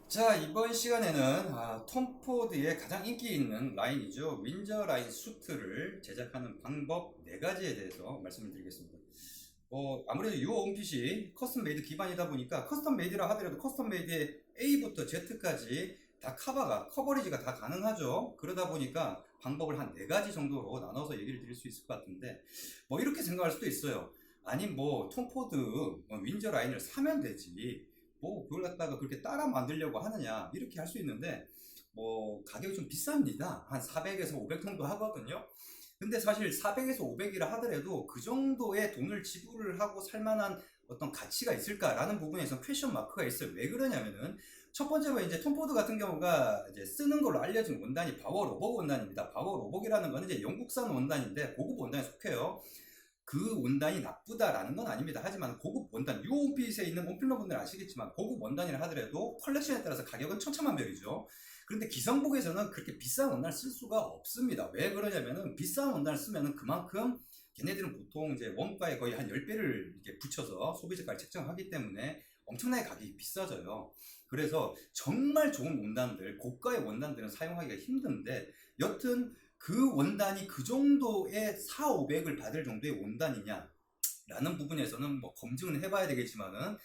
자, 이번 시간에는 톰 포드의 가장 인기 있는 라인이죠. 윈저 라인 수트를 제작하는 방법 4가지에 대해서 말씀을 드리겠습니다. 아무래도 이 원핏이 커스텀 메이드 기반이다 보니까 커스텀 메이드라 하더라도 커스텀 메이드의 A부터 Z까지 다 커버리지가 다 가능하죠. 그러다 보니까 방법을 한 4가지 정도로 나눠서 얘기를 드릴 수 있을 것 같은데, 이렇게 생각할 수도 있어요. 아니, 톰 포드 윈저 라인을 사면 되지. 그걸 갖다가 그렇게 따라 만들려고 하느냐, 이렇게 할 수 있는데, 가격이 좀 비쌉니다. 한 400에서 500 정도 하거든요. 근데 사실 400에서 500이라 하더라도 그 정도의 돈을 지불을 하고 살만한 어떤 가치가 있을까라는 부분에서 퀘션 마크가 있어요. 왜 그러냐면은, 첫 번째로 이제 톰포드 같은 경우가 이제 쓰는 걸로 알려진 원단이 바워 로복 원단입니다. 바워 로복이라는 거는 이제 영국산 원단인데 고급 원단에 속해요. 그 원단이 나쁘다라는 건 아닙니다. 하지만 고급 원단, 유온핏에 있는 온필러 분들 아시겠지만 고급 원단이라 하더라도 컬렉션에 따라서 가격은 천차만별이죠. 그런데 기성복에서는 그렇게 비싼 원단을 쓸 수가 없습니다. 왜 그러냐면은 비싼 원단을 쓰면은 그만큼 걔네들은 보통 이제 원가에 거의 한 10배를 이렇게 붙여서 소비자가를 책정하기 때문에 엄청나게 가격이 비싸져요. 그래서 정말 좋은 원단들, 고가의 원단들은 사용하기가 힘든데, 여튼 그 원단이 그 정도의 4, 500을 받을 정도의 원단이냐 라는 부분에서는 검증은 해봐야 되겠지만은,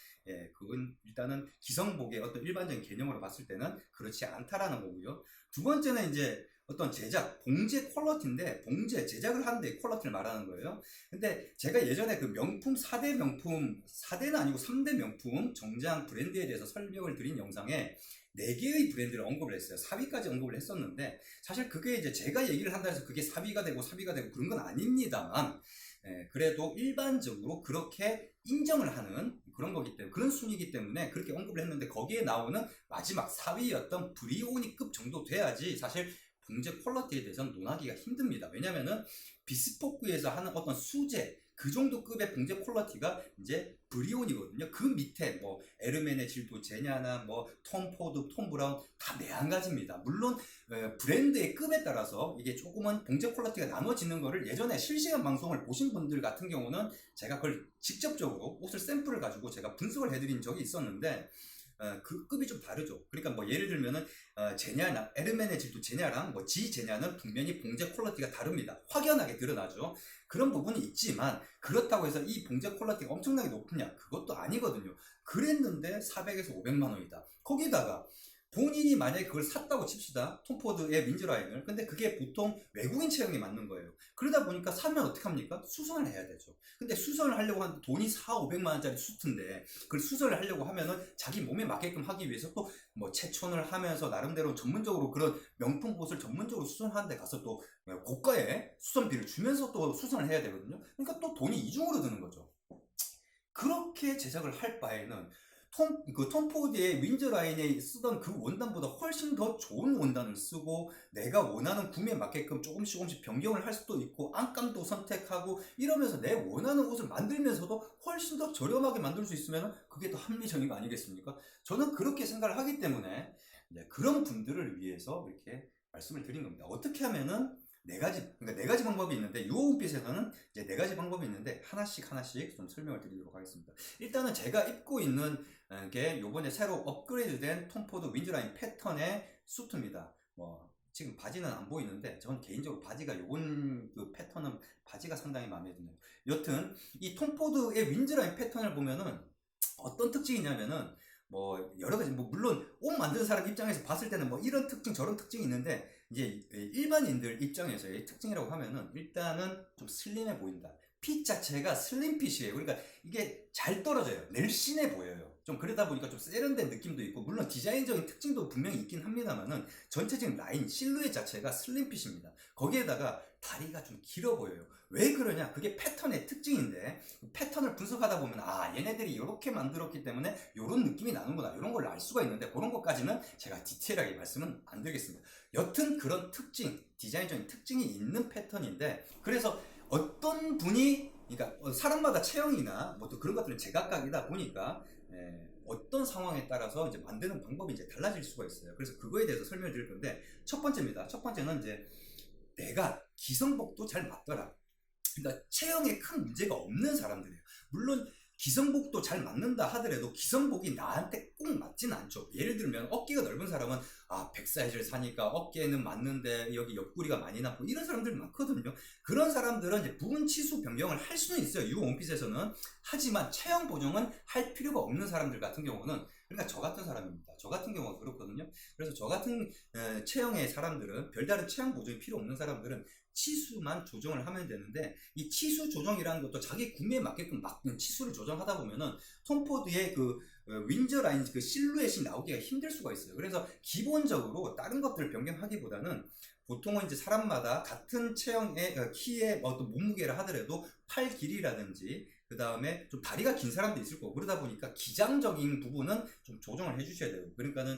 그건 일단은 기성복의 어떤 일반적인 개념으로 봤을 때는 그렇지 않다라는 거고요. 두 번째는 이제 어떤 제작, 봉제 퀄러티인데, 봉제, 제작을 하는데 퀄러티를 말하는 거예요. 근데 제가 예전에 그 명품 4대 명품, 4대는 아니고 3대 명품 정장 브랜드에 대해서 설명을 드린 영상에 4개의 브랜드를 언급을 했어요. 4위까지 언급을 했었는데, 사실 그게 이제 제가 얘기를 한다 해서 그게 4위가 되고 4위가 되고 그런 건 아닙니다만, 그래도 일반적으로 그렇게 인정을 하는 그런 거기 때문에, 그런 순위이기 때문에 그렇게 언급을 했는데, 거기에 나오는 마지막 4위였던 브리오니급 정도 돼야지 사실 봉제 퀄러티에 대해서는 논하기가 힘듭니다. 왜냐면은 비스포크에서 하는 어떤 수제, 그 정도 급의 봉제 퀄러티가 이제 브리온이거든요. 그 밑에 에르메네 질도 제냐나 톰 포드, 톰 브라운 다 매한가지입니다. 물론 브랜드의 급에 따라서 이게 조금은 봉제 퀄러티가 나눠지는 거를 예전에 실시간 방송을 보신 분들 같은 경우는 제가 그걸 직접적으로 옷을 샘플을 가지고 제가 분석을 해드린 적이 있었는데, 그 급이 좀 다르죠. 그러니까 예를 들면은 제냐나 에르메네 질도 제냐랑 지 제냐는 분명히 봉제 퀄러티가 다릅니다. 확연하게 드러나죠. 그런 부분이 있지만 그렇다고 해서 이 봉제 퀄러티가 엄청나게 높으냐, 그것도 아니거든요. 그랬는데 400에서 500만 원이다. 거기다가 본인이 만약에 그걸 샀다고 칩시다. 톰포드의 민즈라인을. 근데 그게 보통 외국인 체형에 맞는 거예요. 그러다 보니까 사면 어떡합니까? 수선을 해야 되죠. 근데 수선을 하려고 하는데 돈이 4, 500만 원짜리 수트인데, 그걸 수선을 하려고 하면은 자기 몸에 맞게끔 하기 위해서 또 체촌을 하면서 나름대로 전문적으로 그런 명품 옷을 전문적으로 수선하는 데 가서 또 고가의 수선비를 주면서 또 수선을 해야 되거든요. 그러니까 또 돈이 이중으로 드는 거죠. 그렇게 제작을 할 바에는 톰 포드의 윈저 라인에 쓰던 그 원단보다 훨씬 더 좋은 원단을 쓰고, 내가 원하는 구매에 맞게끔 조금씩 변경을 할 수도 있고, 안감도 선택하고, 이러면서 내 원하는 옷을 만들면서도 훨씬 더 저렴하게 만들 수 있으면 그게 더 합리적인 거 아니겠습니까? 저는 그렇게 생각을 하기 때문에 그런 분들을 위해서 이렇게 말씀을 드린 겁니다. 어떻게 하면은 그러니까 4가지 방법이 있는데, 유호은빛에서는 이제 4가지 방법이 있는데 하나씩 좀 설명을 드리도록 하겠습니다. 일단은 제가 입고 있는 게 요번에 새로 업그레이드된 톰포드 윈즈라인 패턴의 수트입니다. 지금 바지는 안 보이는데, 저는 개인적으로 바지가 요번 그 패턴은 바지가 상당히 마음에 드네요. 여튼 이 톰포드의 윈즈라인 패턴을 보면은 어떤 특징이 있냐면은, 여러 가지, 물론 옷 만드는 사람 입장에서 봤을 때는 이런 특징 저런 특징이 있는데, 이제 일반인들 입장에서의 특징이라고 하면은 일단은 좀 슬림해 보인다. 핏 자체가 슬림 핏이에요. 그러니까 이게 잘 떨어져요. 날씬해 보여요. 좀 그러다 보니까 좀 세련된 느낌도 있고, 물론 디자인적인 특징도 분명히 있긴 합니다만은 전체적인 라인, 실루엣 자체가 슬림 핏입니다. 거기에다가 다리가 좀 길어 보여요. 왜 그러냐? 그게 패턴의 특징인데, 패턴을 분석하다 보면 얘네들이 이렇게 만들었기 때문에 이런 느낌이 나는구나, 이런 걸 알 수가 있는데, 그런 것까지는 제가 디테일하게 말씀은 안 드리겠습니다. 여튼 그런 특징, 디자인적인 특징이 있는 패턴인데, 그래서 어떤 분이, 그러니까 사람마다 체형이나 또 그런 것들은 제각각이다 보니까 어떤 상황에 따라서 이제 만드는 방법이 이제 달라질 수가 있어요. 그래서 그거에 대해서 설명을 드릴 건데, 첫 번째입니다. 첫 번째는 이제 내가 기성복도 잘 맞더라. 그러니까 체형에 큰 문제가 없는 사람들이에요. 물론 기성복도 잘 맞는다 하더라도 기성복이 나한테 꼭 맞지는 않죠. 예를 들면 어깨가 넓은 사람은 백 사이즈를 사니까 어깨는 맞는데 여기 옆구리가 많이 나고 이런 사람들 많거든요. 그런 사람들은 이제 부분 치수 변경을 할 수는 있어요. 유 원핏에서는. 하지만 체형 보정은 할 필요가 없는 사람들 같은 경우는, 그러니까 저 같은 사람입니다. 저 같은 경우가 그렇거든요. 그래서 저 같은 체형의 사람들은, 별다른 체형 보정이 필요 없는 사람들은 치수만 조정을 하면 되는데, 이 치수 조정이라는 것도 자기 구매에 맞게끔 치수를 조정하다 보면은 톰포드의 그 윈저 라인 그 실루엣이 나오기가 힘들 수가 있어요. 그래서 기본적으로 다른 것들을 변경하기보다는 보통은 이제 사람마다 같은 체형의 키의 어떤 몸무게를 하더라도 팔 길이라든지 그 다음에 좀 다리가 긴 사람도 있을 거고, 그러다 보니까 기장적인 부분은 좀 조정을 해 주셔야 돼요. 그러니까는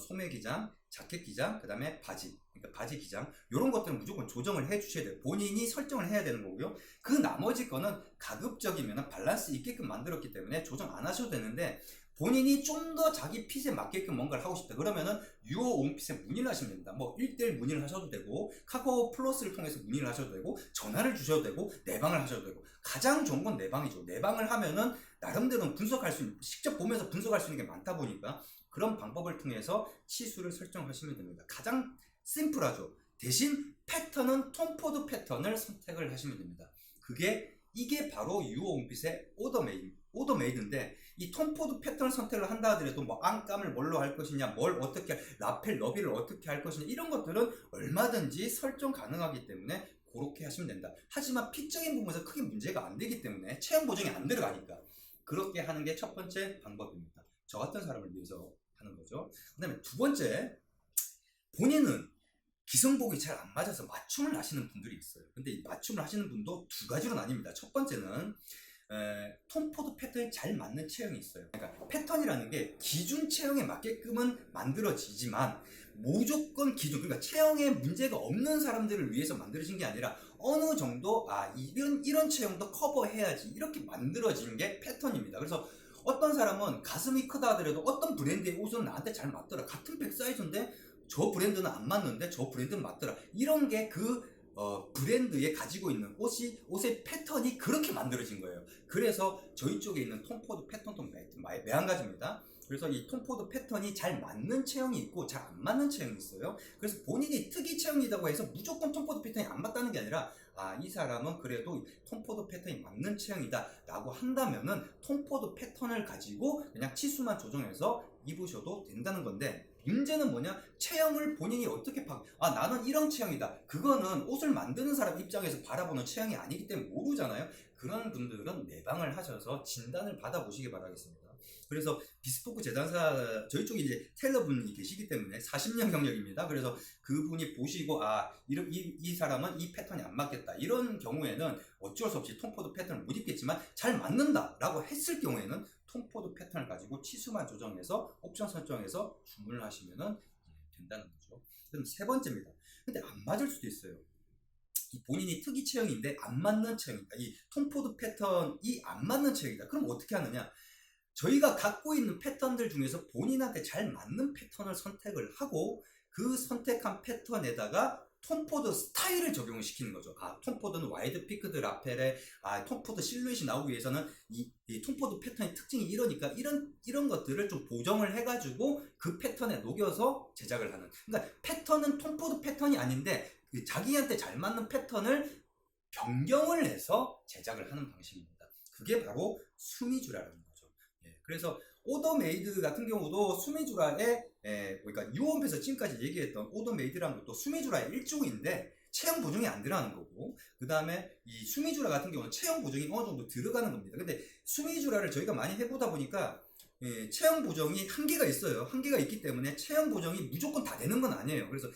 소매 기장, 자켓 기장, 그 다음에 바지, 그러니까 바지 기장, 이런 것들은 무조건 조정을 해 주셔야 돼요. 본인이 설정을 해야 되는 거고요. 그 나머지 거는 가급적이면 밸런스 있게끔 만들었기 때문에 조정 안 하셔도 되는데, 본인이 좀 더 자기 핏에 맞게끔 뭔가를 하고 싶다 그러면은 유오 온핏에 문의를 하시면 됩니다. 뭐 1대1 문의를 하셔도 되고, 카카오 플러스를 통해서 문의를 하셔도 되고, 전화를 주셔도 되고, 내방을 하셔도 되고. 가장 좋은 건 내방이죠. 내방을 하면은 나름대로 분석할 수 있는, 직접 보면서 분석할 수 있는 게 많다 보니까 그런 방법을 통해서 치수를 설정하시면 됩니다. 가장 심플하죠. 대신 패턴은 톰포드 패턴을 선택을 하시면 됩니다. 이게 바로 유오 온핏의 오더메이드인데, 이 톰포드 패턴 선택을 한다 하더라도 뭐 안감을 뭘로 할 것이냐, 뭘 어떻게, 라펠 너비를 어떻게 할 것이냐, 이런 것들은 얼마든지 설정 가능하기 때문에 그렇게 하시면 된다. 하지만 핏적인 부분에서 크게 문제가 안 되기 때문에, 체형 보정이 안 들어가니까 그렇게 하는 게 첫 번째 방법입니다. 저 같은 사람을 위해서 하는 거죠. 그 다음에 두 번째, 본인은 기성복이 잘 안 맞아서 맞춤을 하시는 분들이 있어요. 근데 이 맞춤을 하시는 분도 두 가지로 나뉩니다. 첫 번째는 톰포드 패턴이 잘 맞는 체형이 있어요. 그러니까 패턴이라는 게 기준 체형에 맞게끔은 만들어지지만 무조건 기준, 그러니까 체형에 문제가 없는 사람들을 위해서 만들어진 게 아니라 어느 정도 이런 체형도 커버해야지 이렇게 만들어진 게 패턴입니다. 그래서 어떤 사람은 가슴이 크다 하더라도 어떤 브랜드의 옷은 나한테 잘 맞더라. 같은 백 사이즈인데 저 브랜드는 안 맞는데 저 브랜드는 맞더라. 이런 게 브랜드에 가지고 있는 옷의 패턴이 그렇게 만들어진 거예요. 그래서 저희 쪽에 있는 톰포드 패턴도 매한가지입니다. 그래서 이 톰포드 패턴이 잘 맞는 체형이 있고 잘 안 맞는 체형이 있어요. 그래서 본인이 특이 체형이라고 해서 무조건 톰포드 패턴이 안 맞다는 게 아니라, 이 사람은 그래도 톰포드 패턴이 맞는 체형이다 라고 한다면은 톰포드 패턴을 가지고 그냥 치수만 조정해서 입으셔도 된다는 건데, 문제는 뭐냐? 체형을 본인이 어떻게 나는 이런 체형이다. 그거는 옷을 만드는 사람 입장에서 바라보는 체형이 아니기 때문에 모르잖아요. 그런 분들은 내방을 하셔서 진단을 받아보시기 바라겠습니다. 그래서 비스포크 재단사, 저희 쪽에 이제 테일러분이 계시기 때문에 40년 경력입니다. 그래서 그분이 보시고 이 사람은 이 패턴이 안 맞겠다, 이런 경우에는 어쩔 수 없이 톰포드 패턴을 못 입겠지만 잘 맞는다 라고 했을 경우에는 톰포드 패턴을 가지고 치수만 조정해서 옵션 설정해서 주문을 하시면 된다는 거죠. 그럼 세 번째입니다. 근데 안 맞을 수도 있어요. 이 본인이 특이 체형인데 안 맞는 체형이다. 이 톰포드 패턴이 안 맞는 체형이다. 그럼 어떻게 하느냐? 저희가 갖고 있는 패턴들 중에서 본인한테 잘 맞는 패턴을 선택을 하고, 그 선택한 패턴에다가 톰포드 스타일을 적용을 시키는 거죠. 톰포드는 와이드 피크드 라펠에 톰포드 실루엣이 나오기 위해서는 이 톰포드 패턴의 특징이 이러니까 이런 것들을 좀 보정을 해가지고 그 패턴에 녹여서 제작을 하는. 그러니까 패턴은 톰포드 패턴이 아닌데 자기한테 잘 맞는 패턴을 변경을 해서 제작을 하는 방식입니다. 그게 바로 수미주라는 거죠. 그래서 오더메이드 같은 경우도 수미주라의 그러니까 유홈에서 지금까지 얘기했던 오더메이드라는 것도 수미주라의 일종인데 체형 보정이 안 들어가는 거고, 그 다음에 이 수미주라 같은 경우는 체형 보정이 어느 정도 들어가는 겁니다. 근데 수미주라를 저희가 많이 해보다 보니까 체형 보정이 한계가 있어요. 한계가 있기 때문에 체형 보정이 무조건 다 되는 건 아니에요. 그래서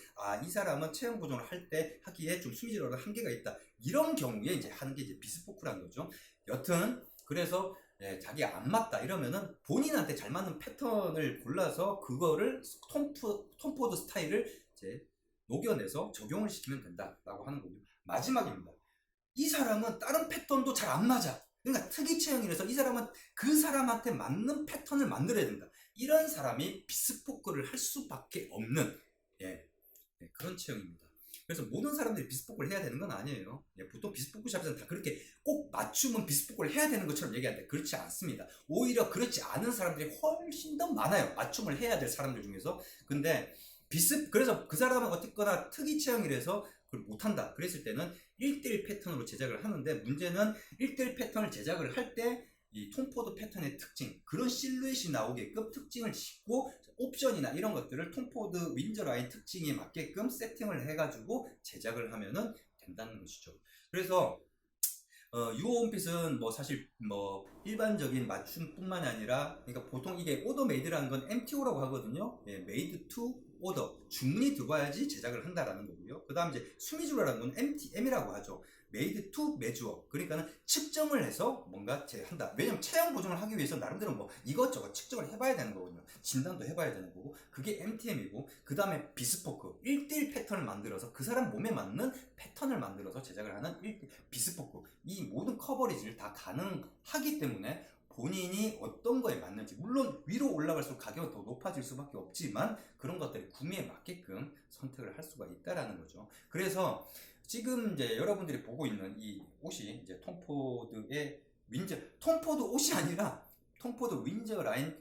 이 사람은 체형 보정을 하기에 좀 수미주라가 한계가 있다, 이런 경우에 이제 하는 게 이제 비스포크라는 거죠. 여튼 그래서 자기 안 맞다 이러면은 본인한테 잘 맞는 패턴을 골라서 그거를 톰포드 스타일을 이제 녹여내서 적용을 시키면 된다라고 하는 거고요. 마지막입니다. 이 사람은 다른 패턴도 잘 안 맞아. 그러니까 특이 체형이라서 이 사람은 그 사람한테 맞는 패턴을 만들어야 된다. 이런 사람이 비스포크를 할 수밖에 없는 그런 체형입니다. 그래서 모든 사람들이 비스포크를 해야 되는 건 아니에요. 예, 보통 비스포크 샵에서는 다 그렇게 꼭 맞춤은 비스포크를 해야 되는 것처럼 얘기하는데 그렇지 않습니다. 오히려 그렇지 않은 사람들이 훨씬 더 많아요. 맞춤을 해야 될 사람들 중에서. 근데 그래서 그 사람은 어쨌거나 특이 체형이라서 그걸 못한다. 그랬을 때는 1대1 패턴으로 제작을 하는데 문제는 1대1 패턴을 제작을 할 때 이 톰포드 패턴의 특징, 그런 실루엣이 나오게끔 특징을 짓고 옵션이나 이런 것들을 톰포드 윈저 라인 특징에 맞게끔 세팅을 해가지고 제작을 하면은 된다는 것이죠. 그래서 유어 원핏은 뭐 사실 뭐 일반적인 맞춤뿐만 아니라 그러니까 보통 이게 오더 메이드라는 건 MTO라고 하거든요. 예, 메이드 투 오더, 주문이 들어와야지 제작을 한다라는 거고요. 그 다음 이제 수미주라는 건 MTM이라고 하죠. 메이드 투 메주어, 그러니까는 측정을 해서 뭔가 한다. 왜냐면 체형 보정을 하기 위해서 나름대로 뭐 이것저것 측정을 해봐야 되는 거거든요. 진단도 해봐야 되는 거고, 그게 MTM이고, 그 다음에 비스포크 1대1 패턴을 만들어서 그 사람 몸에 맞는 패턴을 만들어서 제작을 하는 비스포크, 이 모든 커버리지를 다 가능하기 때문에 본인이 어떤 거에 맞는지, 물론 위로 올라갈수록 가격은 더 높아질 수밖에 없지만 그런 것들이 구매에 맞게끔 선택을 할 수가 있다라는 거죠. 그래서 지금 이제 여러분들이 보고 있는 이 옷이 이제 톰포드의 톰포드 옷이 아니라 톰포드 윈저 라인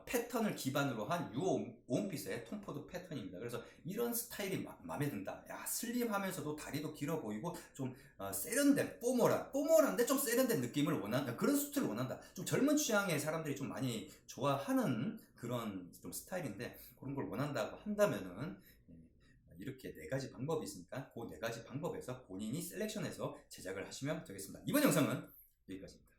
패턴을 기반으로 한 유어 원핏의 톰포드 패턴입니다. 그래서 이런 스타일이 마음에 든다. 야, 슬림하면서도 다리도 길어 보이고 좀 세련된, 뽀멀한데 좀 세련된 느낌을 원한다. 그런 수트를 원한다. 좀 젊은 취향의 사람들이 좀 많이 좋아하는 그런 좀 스타일인데 그런 걸 원한다고 한다면은 이렇게 네 가지 방법이 있으니까 그 네 가지 방법에서 본인이 셀렉션해서 제작을 하시면 되겠습니다. 이번 영상은 여기까지입니다.